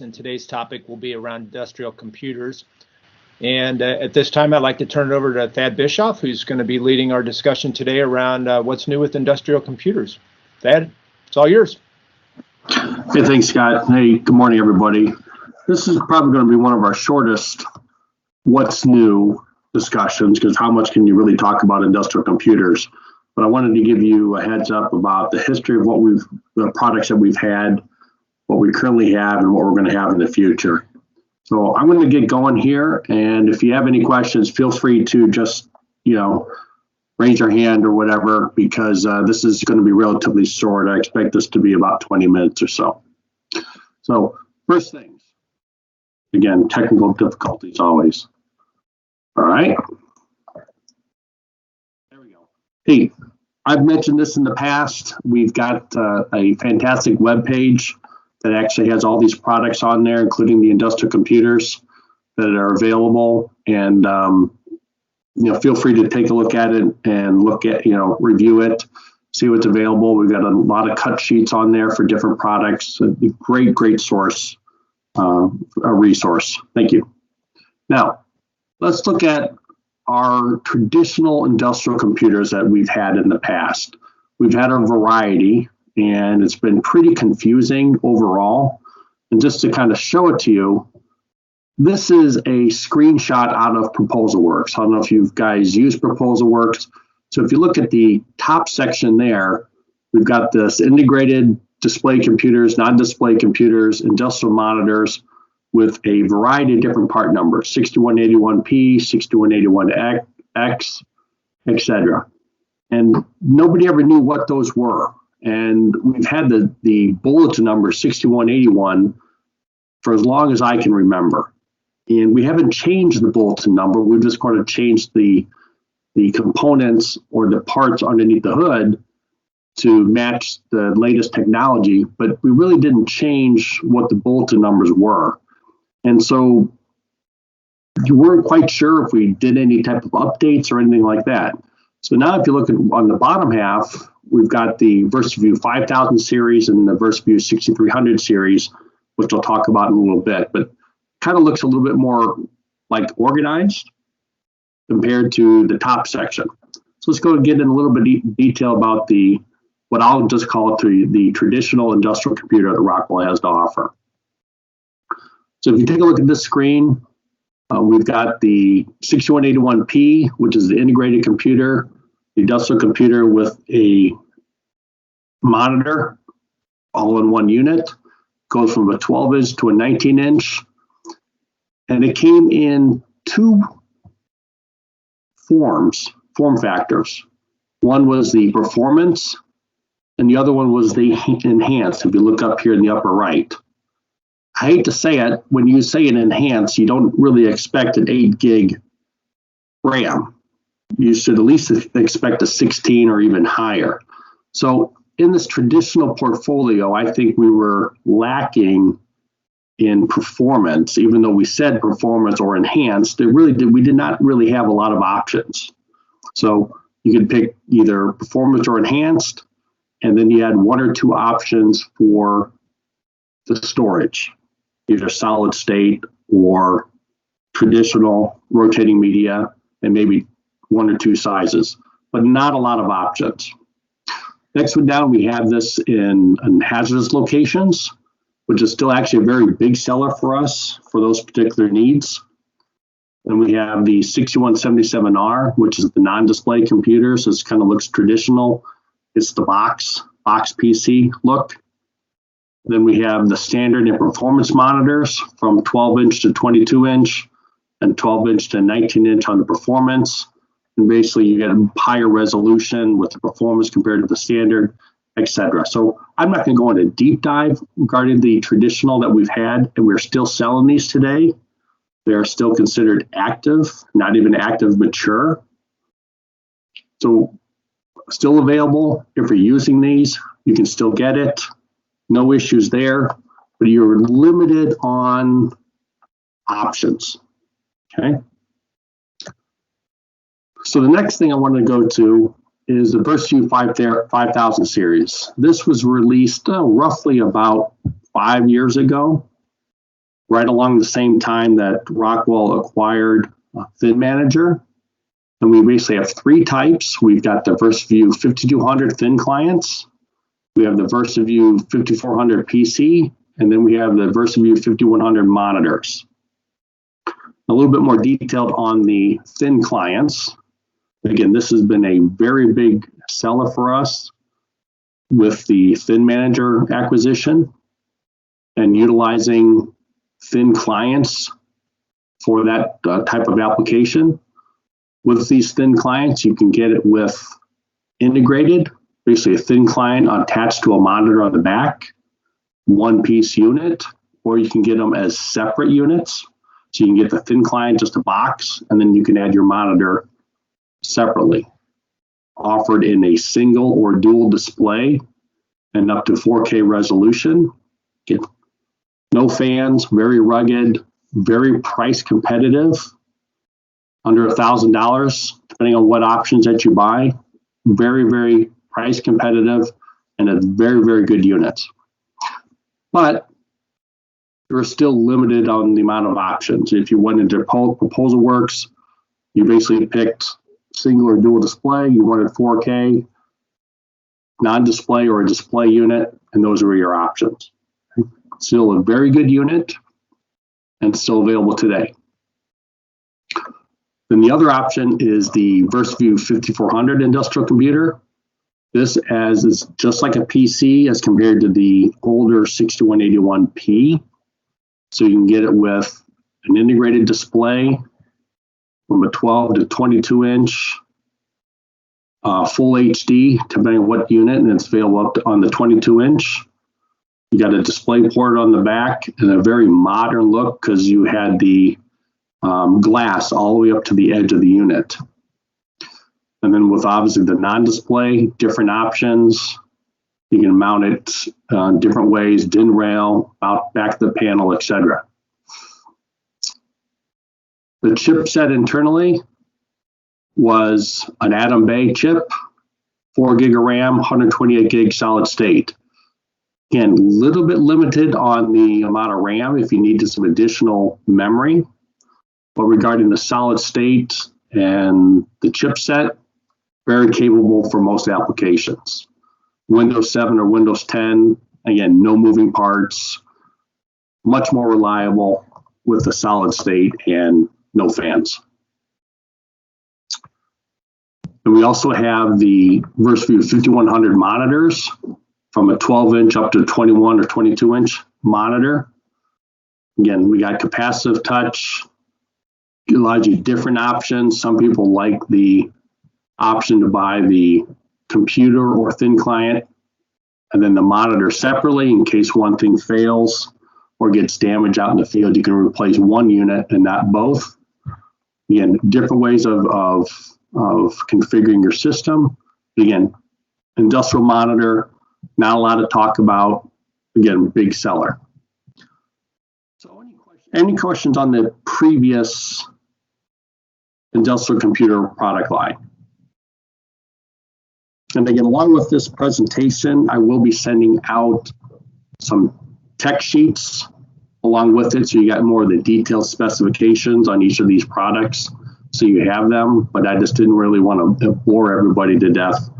And today's topic will be around industrial computers. And at this time, I'd like to turn it over to Thad Bischoff, who's going to be leading our discussion today around what's new with industrial computers. Thad, it's all yours. Hey, thanks, Scott. Hey, good morning, everybody. This is probably going to be one of our shortest what's new discussions, because how much can you really talk about industrial computers? But I wanted to give you a heads up about the history of the products that we've had, what we currently have, and what we're going to have in the future. So I'm going to get going here, and if you have any questions, feel free to just, raise your hand or whatever, because this is going to be relatively short. I expect this to be about 20 minutes or so. So first things, again, technical difficulties always. All right. There we go. Hey, I've mentioned this in the past. We've got a fantastic web page that actually has all these products on there, including the industrial computers that are available. And, feel free to take a look at it and review it, see what's available. We've got a lot of cut sheets on there for different products. A great source, a resource. Thank you. Now, let's look at our traditional industrial computers that we've had in the past. We've had a variety, and it's been pretty confusing overall. And just to kind of show it to you, this is a screenshot out of ProposalWorks. I don't know if you guys use ProposalWorks. So if you look at the top section there, we've got this integrated display computers, non-display computers, industrial monitors with a variety of different part numbers, 6181P, 6181X, etc. And nobody ever knew what those were. And we've had the bulletin number 6181 for as long as I can remember. And we haven't changed the bulletin number. We've just going to change the components or the parts underneath the hood to match the latest technology, but we really didn't change what the bulletin numbers were. And so you weren't quite sure if we did any type of updates or anything like that. So now if you look on the bottom half, we've got the Verseview 5000 series and the Verseview 6300 series, which I'll talk about in a little bit, but kind of looks a little bit more like organized compared to the top section. So let's go and get in a little bit of detail about what I'll just call it the traditional industrial computer that Rockwell has to offer. So if you take a look at this screen, we've got the 6181P, which is the integrated computer, the industrial computer with a monitor all in one unit. Goes from a 12-inch to a 19-inch. And it came in two form factors. One was the performance, and the other one was the enhanced, if you look up here in the upper right. I hate to say it, when you say an enhanced, you don't really expect an 8 gig RAM. You should at least expect a 16 or even higher. So in this traditional portfolio, I think we were lacking in performance, even though we said performance or enhanced. We did not really have a lot of options. So you could pick either performance or enhanced, and then you had one or two options for the storage, either solid state or traditional rotating media, and maybe one or two sizes, but not a lot of options. Next one down, we have this in hazardous locations, which is still actually a very big seller for us for those particular needs. And we have the 6177R, which is the non-display computer, so it kind of looks traditional. It's the box PC look. Then we have the standard and performance monitors from 12-inch to 22-inch and 12-inch to 19-inch on the performance. And basically you get a higher resolution with the performance compared to the standard, etc. So I'm not going to go into a deep dive regarding the traditional that we've had, and we're still selling these today. They're still considered active, not even active mature. So still available. If you're using these, you can still get it. No issues there, but you're limited on options. Okay. So the next thing I want to go to is the Verseview 5000 series. This was released roughly about 5 years ago. right along the same time that Rockwell acquired Thin Manager. And we basically have three types. We've got the Verseview 5200 thin clients. We have the Verseview 5400 PC, and then we have the Verseview 5100 monitors. A little bit more detailed on the thin clients. Again, this has been a very big seller for us with the Thin Manager acquisition and utilizing thin clients for that type of application. With these thin clients, you can get it with integrated, basically a thin client attached to a monitor on the back, one-piece unit, or you can get them as separate units. So you can get the thin client, just a box, and then you can add your monitor separately. Offered in a single or dual display and up to 4K resolution. Again, no fans, very rugged, very price competitive, under $1,000, depending on what options that you buy. Very, very price competitive, and a very, very good unit. But you're still limited on the amount of options. If you went into Proposal Works, you basically picked single or dual display, you wanted 4K, non-display or a display unit, and those are your options. Still a very good unit and still available today. Then the other option is the Verseview 5400 industrial computer. This is just like a PC as compared to the older 6181P. So you can get it with an integrated display from a 12 to 22 inch, full HD, depending on what unit, and it's available up to, on the 22 inch. You got a display port on the back and a very modern look because you had the glass all the way up to the edge of the unit. And then with obviously the non-display, different options. You can mount it different ways, DIN rail, out back of the panel, etc. The chipset internally was an Atom Bay chip, 4 gig of RAM, 128 gig solid state. Again, a little bit limited on the amount of RAM if you needed some additional memory. But regarding the solid state and the chipset, very capable for most applications. Windows 7 or Windows 10, again, no moving parts, much more reliable with the solid state and no fans. And we also have the Verseview 5100 monitors from a 12 inch up to 21 or 22 inch monitor. Again, we got capacitive touch, allows you different options. Some people like the option to buy the computer or thin client and then the monitor separately in case one thing fails or gets damaged out in the field. You can replace one unit and not both. Again, different ways of configuring your system. Again, industrial monitor, not a lot to talk about. Again, big seller. So any questions on the previous industrial computer product line? And again, along with this presentation, I will be sending out some tech sheets along with it, so you got more of the detailed specifications on each of these products, so you have them, but I just didn't really want to bore everybody to death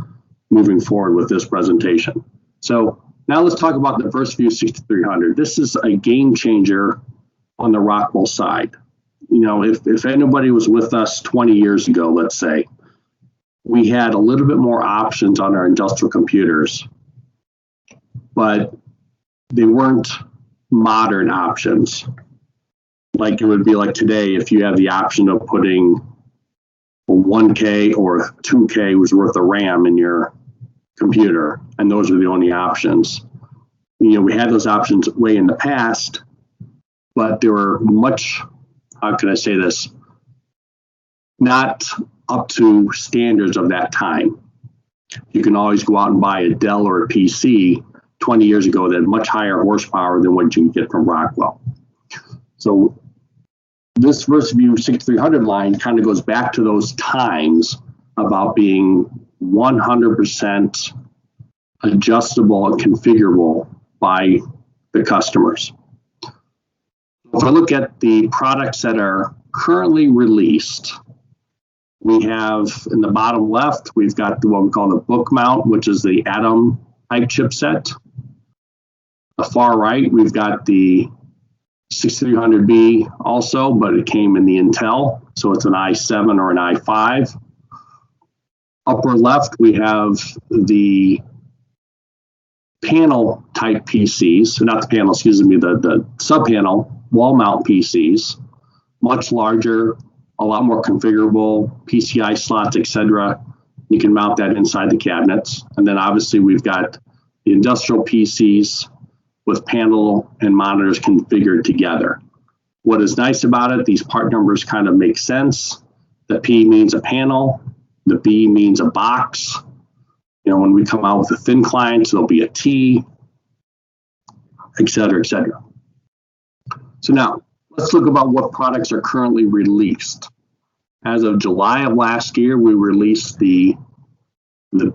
moving forward with this presentation. So now let's talk about the Verseview 6300. This is a game changer on the Rockwell side. You know, if anybody was with us 20 years ago, let's say, we had a little bit more options on our industrial computers, but they weren't modern options. Like it would be like today, if you have the option of putting a 1K or 2K was worth of RAM in your computer, and those are the only options. You know, we had those options way in the past, but they were much, how can I say this, not up to standards of that time. You can always go out and buy a Dell or a PC 20 years ago that had much higher horsepower than what you can get from Rockwell. So this Verseview 6300 line kind of goes back to those times about being 100% adjustable and configurable by the customers. If I look at the products that are currently released, we have in the bottom left, we've got what we call the book mount, which is the Atom type chipset. The far right, we've got the 6300B also, but it came in the Intel, so it's an i7 or an i5. Upper left, we have the panel type PCs, not the panel, excuse me, the sub-panel wall mount PCs, much larger, a lot more configurable, PCI slots, etc. You can mount that inside the cabinets. And then obviously we've got the industrial PCs with panel and monitors configured together. What is nice about it, these part numbers kind of make sense. The P means a panel, the B means a box. You know, when we come out with the thin clients, there'll be a T, et cetera, et cetera. So now, let's look about what products are currently released. As of July of last year, we released the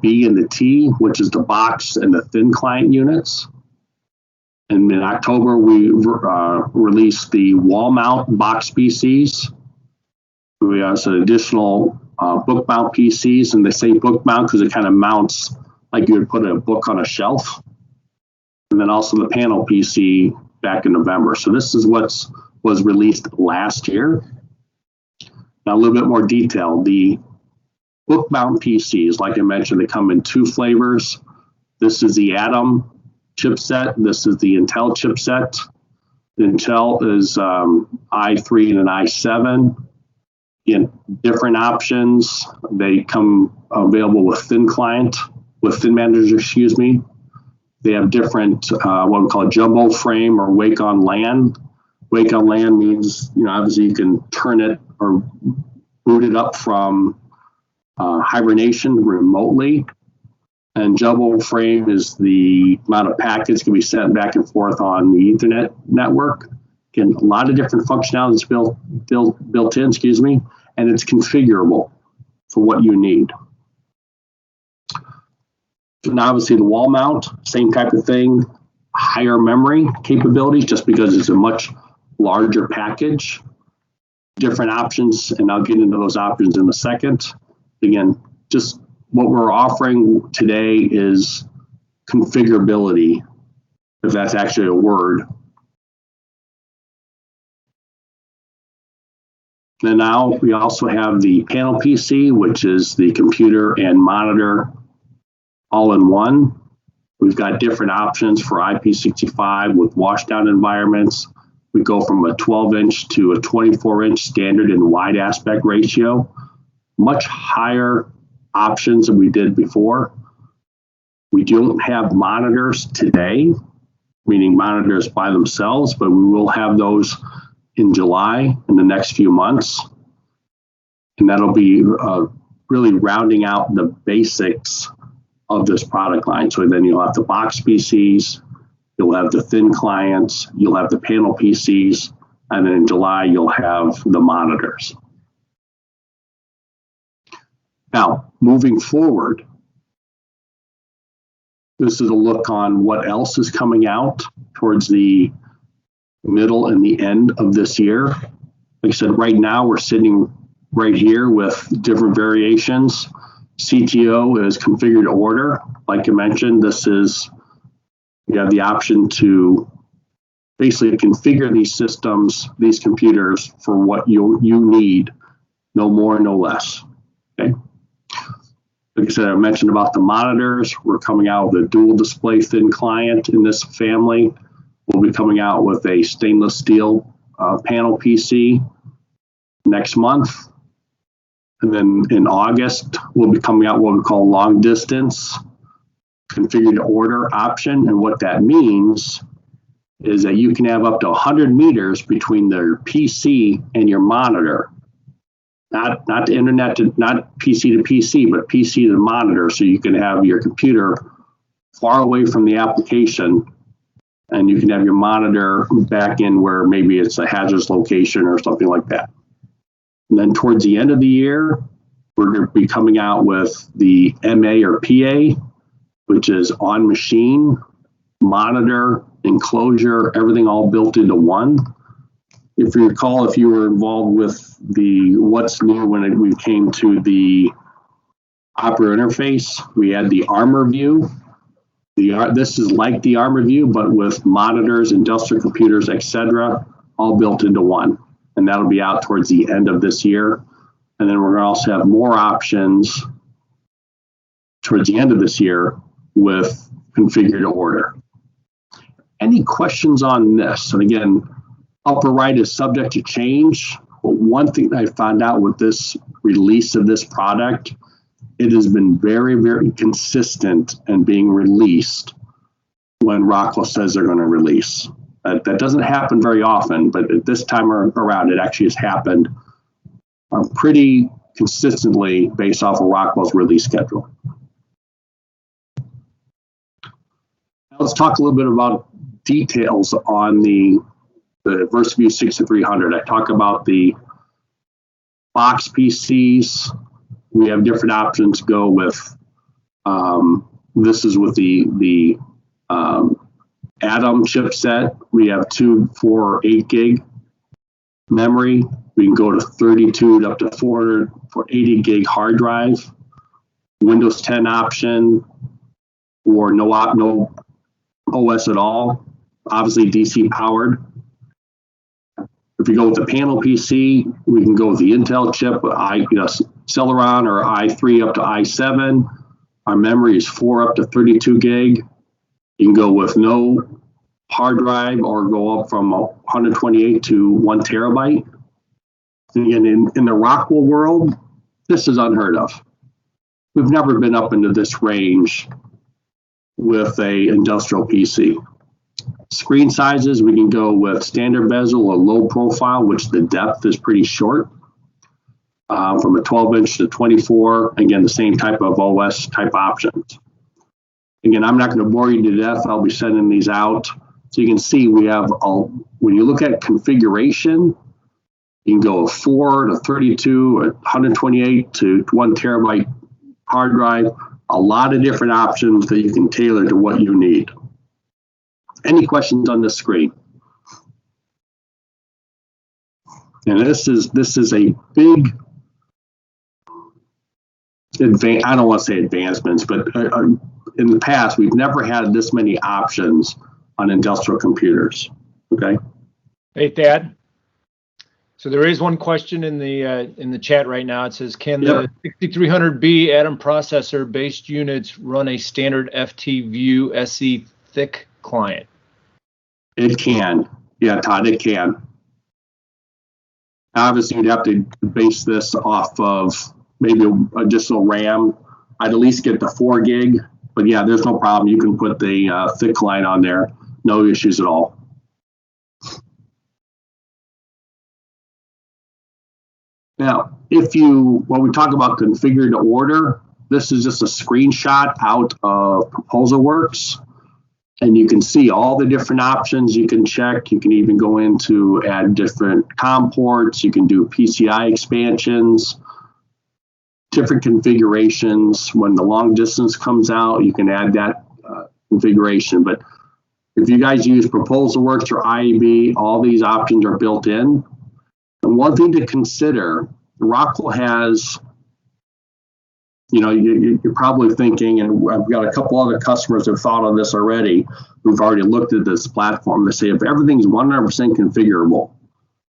B and the T, which is the box and the thin client units. And in October, we released the wall mount box PCs. We have some additional book mount PCs, and they say book mount because it kind of mounts like you would put a book on a shelf. And then also the panel PC back in November. So this is what was released last year. Now a little bit more detail. The book mount PCs, like I mentioned, they come in two flavors. This is the Atom chipset. This is the Intel chipset. The Intel is i3 and an i7. In different options, they come available with thin managers, excuse me. They have different, what we call jumbo frame or wake on LAN. Wake on LAN means, you know, obviously you can turn it or boot it up from hibernation remotely. And jumbo frame is the amount of packets can be sent back and forth on the Ethernet network. Again, a lot of different functionalities built in, excuse me, and it's configurable for what you need. And obviously the wall mount, same type of thing, higher memory capabilities just because it's a much larger package. Different options, and I'll get into those options in a second. Again, just what we're offering today is configurability, if that's actually a word. And now we also have the panel PC, which is the computer and monitor all in one. We've got different options for IP65 with washdown environments. We go from a 12-inch to a 24-inch standard and wide aspect ratio. Much higher options than we did before. We don't have monitors today, meaning monitors by themselves, but we will have those in July in the next few months. And that'll be really rounding out the basics of this product line. So then you'll have the box PCs, you'll have the thin clients, you'll have the panel PCs, and then in July, you'll have the monitors. Now, moving forward, this is a look on what else is coming out towards the middle and the end of this year. Like I said, right now we're sitting right here with different variations. CTO is configured to order. Like I mentioned, you have the option to basically configure these systems, these computers for what you need, no more, no less. Okay. Like I said, I mentioned about the monitors. We're coming out with a dual display thin client in this family. We'll be coming out with a stainless steel panel PC next month. And then in August, we'll be coming out what we call long distance configured to order option. And what that means is that you can have up to 100 meters between their PC and your monitor. Not the internet, not PC to PC, but PC to the monitor. So you can have your computer far away from the application, and you can have your monitor back in where maybe it's a hazardous location or something like that. And then towards the end of the year, we're going to be coming out with the MA or PA, which is on machine, monitor, enclosure, everything all built into one. if you recall, if you were involved with the what's new when we came to the operator interface, we had the Armor view. This is like the Armor view, but with monitors, industrial computers, etc., all built into one. And that'll be out towards the end of this year. And then we're going to also have more options towards the end of this year with configure to order. Any questions on this? And again, upper right is subject to change. But one thing I found out with this release of this product, it has been very, very consistent and being released when Rockwell says they're going to release. That doesn't happen very often, but at this time around, it actually has happened pretty consistently based off of Rockwell's release schedule. Now let's talk a little bit about details on the Verseview 6300. I talk about the box PCs. We have different options to go with. This is with the Atom chipset. We have 2, 4, 8 gig memory. We can go to 32 up to 400 for 80 gig hard drive. Windows 10 option, or no OS at all. Obviously DC powered. If you go with the panel PC, we can go with the Intel chip, Celeron or i3 up to i7. Our memory is 4 up to 32 gig. You can go with no hard drive or go up from 128 to 1 terabyte. And again, in the Rockwell world, this is unheard of. We've never been up into this range with a industrial PC. Screen sizes, we can go with standard bezel or low profile, which the depth is pretty short. From a 12-inch to 24, again, the same type of OS type options. Again, I'm not going to bore you to death. I'll be sending these out. So you can see we have, when you look at configuration, you can go 4 to 32, 128 to 1 terabyte hard drive. A lot of different options that you can tailor to what you need. Any questions on this screen? And this is a big I don't want to say advancements, but in the past we've never had this many options on industrial computers. Okay. Hey, Thad. So there is one question in the chat right now. It says, can the 6300B Atom processor based units run a standard FTView SE thick client? It can. Yeah, Todd, it can. Obviously, you'd have to base this off of maybe additional RAM. I'd at least get the 4 gig. But yeah, there's no problem. You can put the thick client on there. No issues at all. Now, when we talk about configure to order, this is just a screenshot out of ProposalWorks. And you can see all the different options you can check. You can even go in to add different COM ports. You can do PCI expansions, different configurations. When the long distance comes out, you can add that configuration. But if you guys use ProposalWorks or IEB, all these options are built in. And one thing to consider, Rockwell has, you're probably thinking, and I've got a couple other customers who have thought on this already, who've already looked at this platform. They say, if everything's 100% configurable,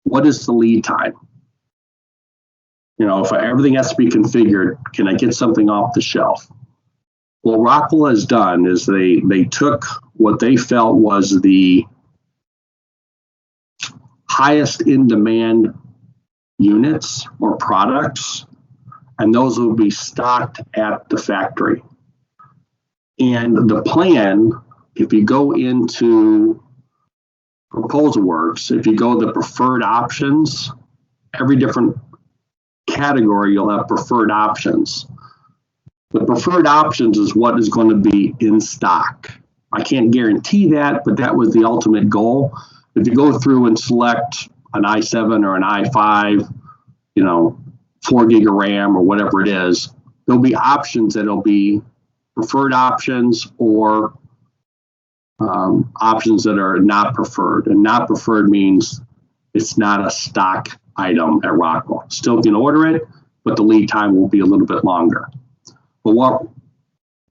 what is the lead time? If everything has to be configured, can I get something off the shelf? What Rockwell has done is they took what they felt was the highest in demand units or products, and those will be stocked at the factory. And the plan, if you go into ProposalWorks, if you go to the preferred options, every different category you'll have preferred options. The preferred options is what is going to be in stock. I can't guarantee that, but that was the ultimate goal. If you go through and select an i7 or an i5, 4 gig of RAM or whatever it is, there'll be options that'll be preferred options or options that are not preferred. And not preferred means It's not a stock item at Rockwell. Still can order it, but the lead time will be a little bit longer. But what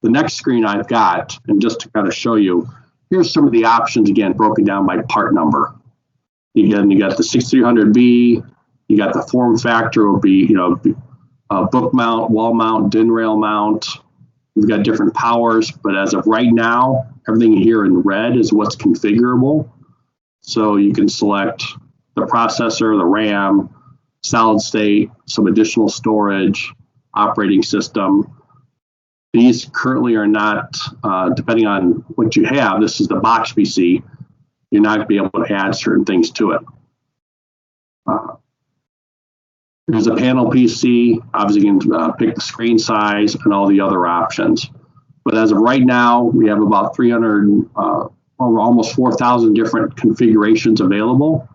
the next screen I've got, and just to kind of show you, here's some of the options, again, broken down by part number. Again, you got the 6300B, you got the form factor will be, book mount, wall mount, DIN rail mount. We've got different powers, but as of right now, everything here in red is what's configurable. So you can select the processor, the RAM, solid state, some additional storage, operating system. These currently are not, depending on what you have, this is the box PC, you're not going to be able to add certain things to it. There's a panel PC, obviously you can pick the screen size and all the other options. But as of right now, we have about 300, almost 4,000 different configurations available.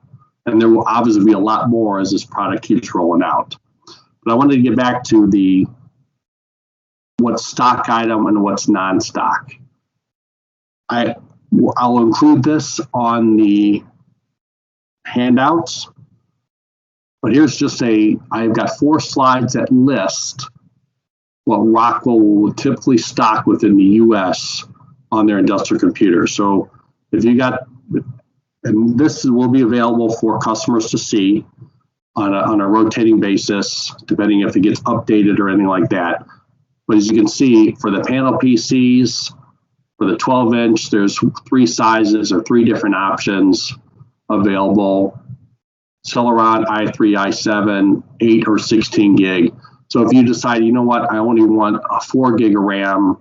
And there will obviously be a lot more as this product keeps rolling out. But I wanted to get back to what's stock item and what's non-stock. I'll include this on the handouts, but here's just I've got 4 slides that list what Rockwell will typically stock within the US on their industrial computers. So if you got, and this will be available for customers to see on a rotating basis, depending if it gets updated or anything like that. But as you can see, for the panel PCs, for the 12-inch, there's 3 sizes or 3 different options available. Celeron, i3, i7, 8 or 16 gig. So if you decide, you know what, I only want a 4 gig of RAM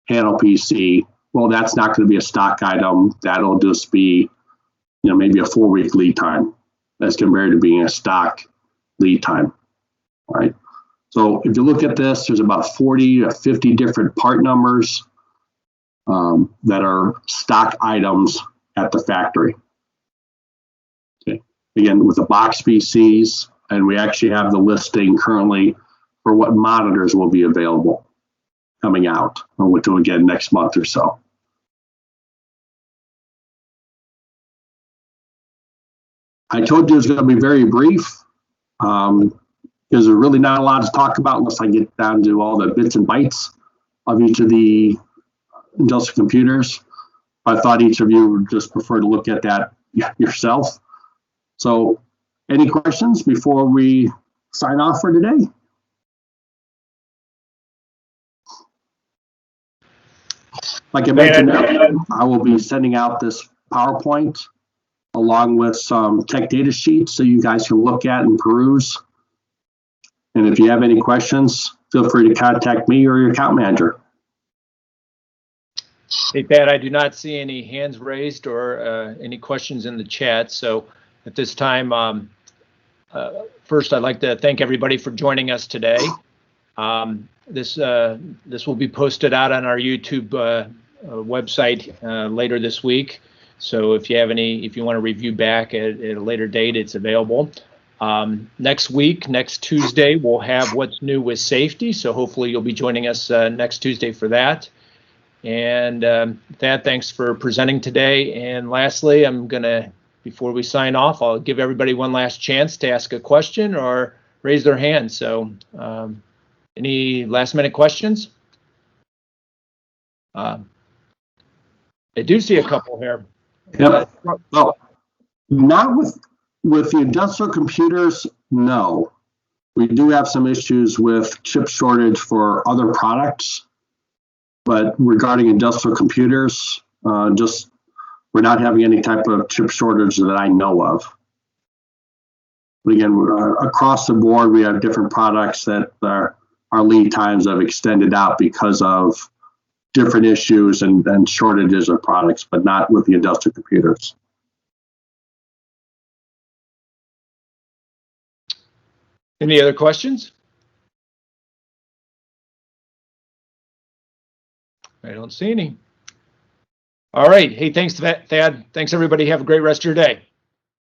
panel PC, well, that's not going to be a stock item. That'll just be, maybe a 4-week lead time as compared to being a stock lead time, all right? So if you look at this, there's about 40 to 50 different part numbers that are stock items at the factory. Okay. Again, with the box PCs, and we actually have the listing currently for what monitors will be available coming out, which will again next month or so. I told you it's going to be very brief because there's really not a lot to talk about unless I get down to all the bits and bytes of each of the industrial computers. I thought each of you would just prefer to look at that yourself. So any questions before we sign off for today? Like I mentioned, I will be sending out this PowerPoint along with some tech data sheets so you guys can look at and peruse. And if you have any questions, feel free to contact me or your account manager. Hey, Pat, I do not see any hands raised or any questions in the chat. So at this time, first, I'd like to thank everybody for joining us today. This will be posted out on our YouTube website later this week. So if you want to review back at a later date, it's available. Next week, next Tuesday, we'll have what's new with safety. So hopefully you'll be joining us next Tuesday for that. And Thad, thanks for presenting today. And lastly, before we sign off, I'll give everybody one last chance to ask a question or raise their hand. So any last minute questions? I do see a couple here. Yep. Well, not with the industrial computers, no. We do have some issues with chip shortage for other products, but regarding industrial computers, we're not having any type of chip shortage that I know of. But again, across the board, we have different products that our lead times have extended out because of different issues and shortages of products, but not with the industrial computers. Any other questions? I don't see any. All right. Hey, thanks, Thad. Thanks, everybody. Have a great rest of your day.